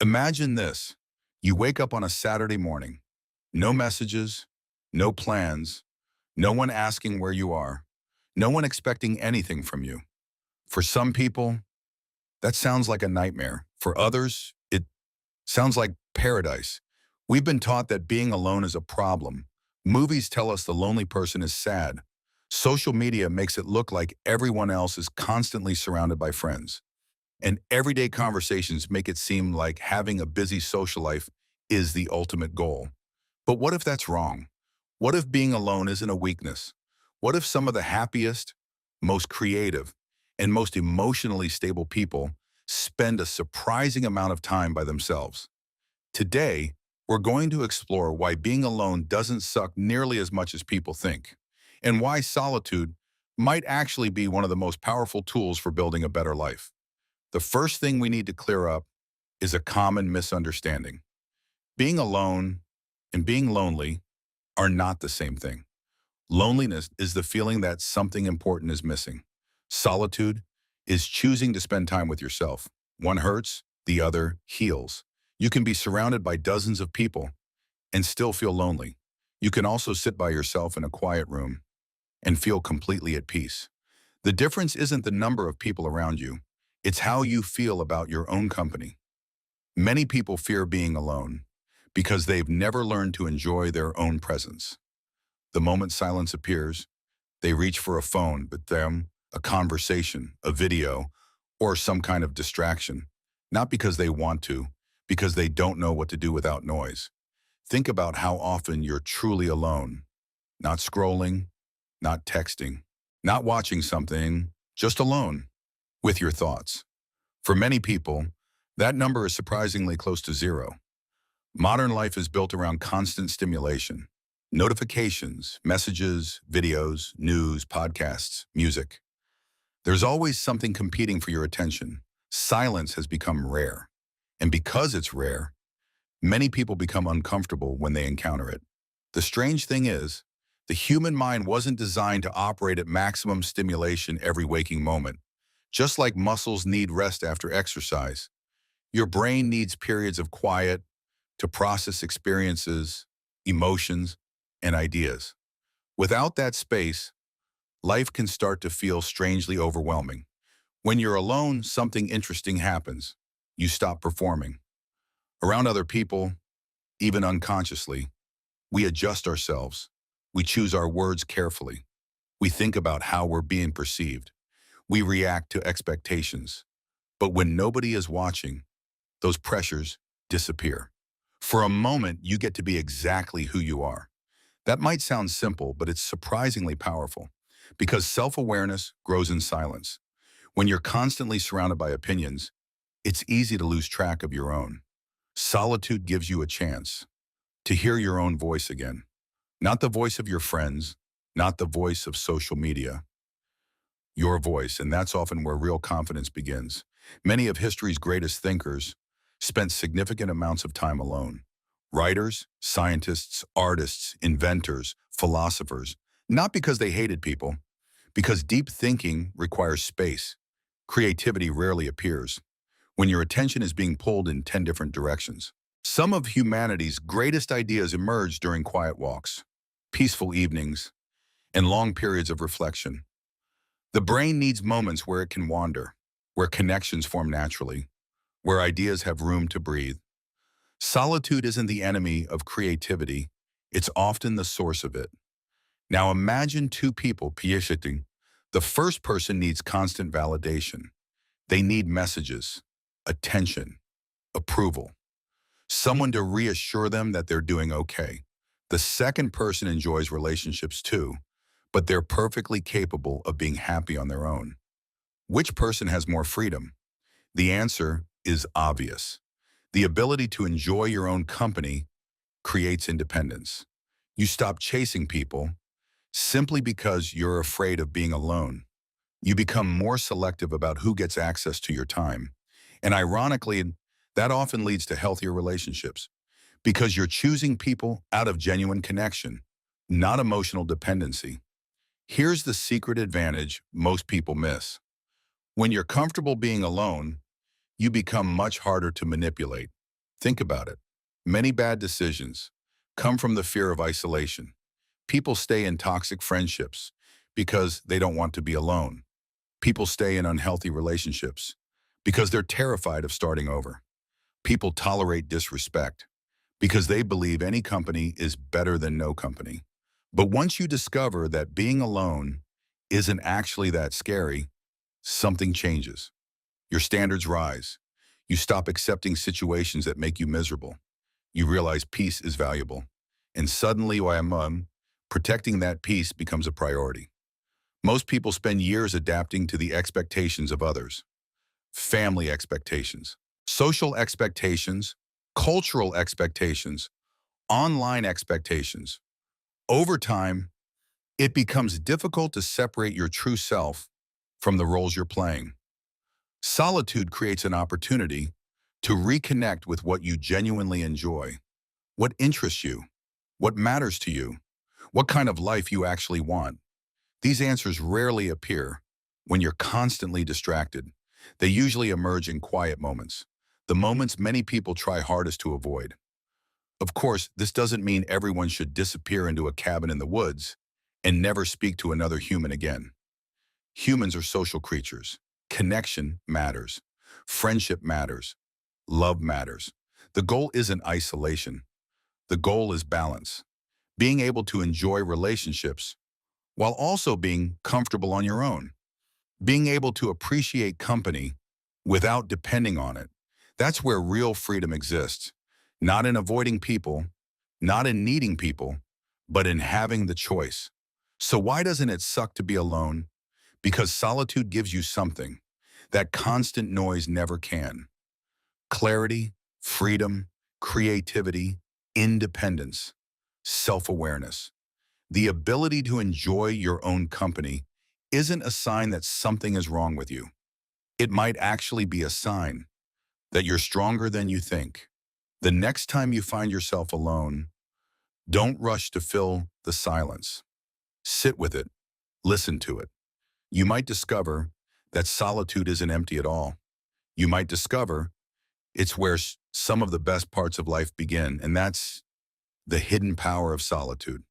Imagine this. You wake up on a Saturday morning. No messages, no plans, no one asking where you are, no one expecting anything from you. For some people, that sounds like a nightmare. For others, it sounds like paradise. We've been taught that being alone is a problem. Movies tell us the lonely person is sad. Social media makes it look like everyone else is constantly surrounded by friends. And everyday conversations make it seem like having a busy social life is the ultimate goal. But what if that's wrong? What if being alone isn't a weakness? What if some of the happiest, most creative, and most emotionally stable people spend a surprising amount of time by themselves? Today, we're going to explore why being alone doesn't suck nearly as much as people think, and why solitude might actually be one of the most powerful tools for building a better life. The first thing we need to clear up is a common misunderstanding. Being alone and being lonely are not the same thing. Loneliness is the feeling that something important is missing. Solitude is choosing to spend time with yourself. One hurts, the other heals. You can be surrounded by dozens of people and still feel lonely. You can also sit by yourself in a quiet room and feel completely at peace. The difference isn't the number of people around you. It's how you feel about your own company. Many people fear being alone because they've never learned to enjoy their own presence. The moment silence appears, they reach for a phone, but then a conversation, a video, or some kind of distraction. Not because they want to, because they don't know what to do without noise. Think about how often you're truly alone. Not scrolling, not texting, not watching something, just alone with your thoughts. For many people, that number is surprisingly close to zero. Modern life is built around constant stimulation. Notifications, messages, videos, news, podcasts, music. There's always something competing for your attention. Silence has become rare. And because it's rare, many people become uncomfortable when they encounter it. The strange thing is, the human mind wasn't designed to operate at maximum stimulation every waking moment. Just like muscles need rest after exercise, your brain needs periods of quiet to process experiences, emotions, and ideas. Without that space, life can start to feel strangely overwhelming. When you're alone, something interesting happens. You stop performing. Around other people, even unconsciously, we adjust ourselves. We choose our words carefully. We think about how we're being perceived. We react to expectations. But when nobody is watching, those pressures disappear. For a moment, you get to be exactly who you are. That might sound simple, but it's surprisingly powerful because self-awareness grows in silence. When you're constantly surrounded by opinions, it's easy to lose track of your own. Solitude gives you a chance to hear your own voice again. Not the voice of your friends, not the voice of social media. Your voice, and that's often where real confidence begins. Many of history's greatest thinkers spent significant amounts of time alone. Writers, scientists, artists, inventors, philosophers, not because they hated people, because deep thinking requires space. Creativity rarely appears when your attention is being pulled in 10 different directions. Some of humanity's greatest ideas emerged during quiet walks, peaceful evenings, and long periods of reflection. The brain needs moments where it can wander, where connections form naturally, where ideas have room to breathe. Solitude isn't the enemy of creativity, it's often the source of it. Now imagine two people sitting. The first person needs constant validation. They need messages, attention, approval, someone to reassure them that they're doing okay. The second person enjoys relationships too, but they're perfectly capable of being happy on their own. Which person has more freedom? The answer is obvious. The ability to enjoy your own company creates independence. You stop chasing people simply because you're afraid of being alone. You become more selective about who gets access to your time. And ironically, that often leads to healthier relationships because you're choosing people out of genuine connection, not emotional dependency. Here's the secret advantage most people miss. When you're comfortable being alone, you become much harder to manipulate. Think about it. Many bad decisions come from the fear of isolation. People stay in toxic friendships because they don't want to be alone. People stay in unhealthy relationships because they're terrified of starting over. People tolerate disrespect because they believe any company is better than no company. But once you discover that being alone isn't actually that scary, something changes. Your standards rise. You stop accepting situations that make you miserable. You realize peace is valuable. And suddenly, protecting that peace becomes a priority. Most people spend years adapting to the expectations of others. Family expectations, social expectations, cultural expectations, online expectations. Over time, it becomes difficult to separate your true self from the roles you're playing. Solitude creates an opportunity to reconnect with what you genuinely enjoy, what interests you, what matters to you, what kind of life you actually want. These answers rarely appear when you're constantly distracted. They usually emerge in quiet moments, the moments many people try hardest to avoid. Of course, this doesn't mean everyone should disappear into a cabin in the woods and never speak to another human again. Humans are social creatures. Connection matters. Friendship matters. Love matters. The goal isn't isolation. The goal is balance. Being able to enjoy relationships while also being comfortable on your own. Being able to appreciate company without depending on it. That's where real freedom exists. Not in avoiding people, not in needing people, but in having the choice. So why doesn't it suck to be alone? Because solitude gives you something that constant noise never can. Clarity, freedom, creativity, independence, self-awareness. The ability to enjoy your own company isn't a sign that something is wrong with you. It might actually be a sign that you're stronger than you think. The next time you find yourself alone, don't rush to fill the silence. Sit with it. Listen to it. You might discover that solitude isn't empty at all. You might discover it's where some of the best parts of life begin, and that's the hidden power of solitude.